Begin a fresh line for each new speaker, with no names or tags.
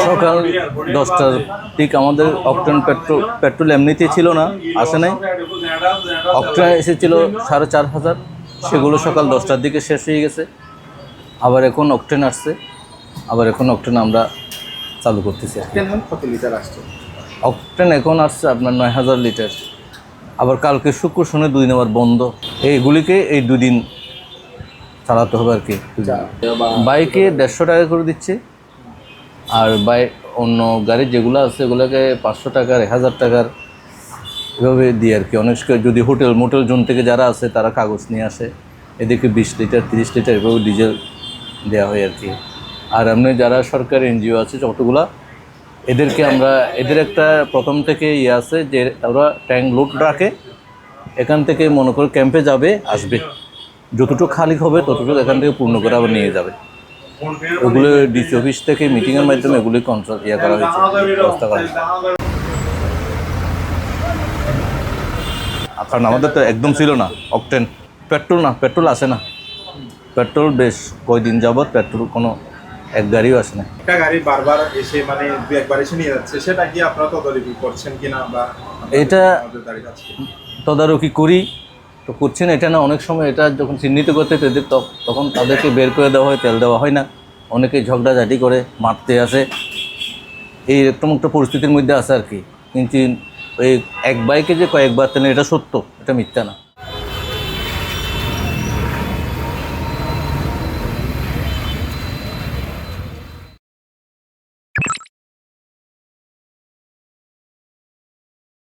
সকাল 10টার ঠিক আমাদের অকটেন পেট্রোল এমনিতেই ছিল না, আসে নাই। অকটেন এসেছিল 4,500, সেগুলো সকাল 10টার দিকে শেষ হয়ে গেছে। আবার এখন অকটেন আসছে, আবার এখন অকটেন আমরা চালু করতেছি।
কত লিটার আসছে?
অকটেন এখন আসছে আপনার 9,000 লিটার। আবার কালকে শুক্র শনি 2 দিন আবার বন্ধ। এইগুলিকে এই 2 দিন চালাতে হবে আর কি। বাইকে 150 টাকা করে দিচ্ছে, আর অন্য গাড়ি যেগুলো আছে এগুলোকে 500 টাকার 1000 টাকার এভাবে দিয়ে আর কি। অনেক যদি মোটেল জোন থেকে যারা আছে তারা কাগজ নিয়ে আসে, এদেরকে 20 লিটার 30 লিটার এভাবে ডিজেল দেওয়া হয় আর কি। আর এমনি যারা সরকারি এনজিও আছে যতগুলা, এদেরকে আমরা এদের একটা প্রথম থেকে আছে যে ওরা ট্যাঙ্ক লোড রাখে, এখান থেকে মনে করে ক্যাম্পে যাবে আসবে, যতটুকু খালি হবে ততটুকু এখান থেকে পূর্ণ করে আবার নিয়ে যাবে। ওগুলো ডিসি অফিস থেকে মিটিংয়ের মাধ্যমে এগুলি কন্ট্রোল করা হয়েছে, ব্যবস্থা করা হয়েছে। কারণ আমাদের তো একদম ছিল না অকটেন, পেট্রোল আসে না। পেট্রোল বেশ কয়দিন যাবৎ পেট্রোল কোনো এক গাড়িও আসে না।
একটা গাড়ি বারবার এসে মানে একবার এসে নিয়ে যাচ্ছে, সেটা কি আপনারা তদারকি করছেন কিনা? বা
এটা তদারকি করি তো করছেন এটা না, অনেক সময় এটা যখন চিহ্নিত করতে এদের তখন তাদেরকে বের করে দেওয়া হয়, তেল দেওয়া হয় না, অনেকে ঝগড়াঝাটি করে মারতে আসে, এই এরকম একটা পরিস্থিতির মধ্যে আছে আর কি। কিন্তু ওই এক বাইকে যে কয়েকবার তেল, এটা সত্য, এটা মিথ্যা না।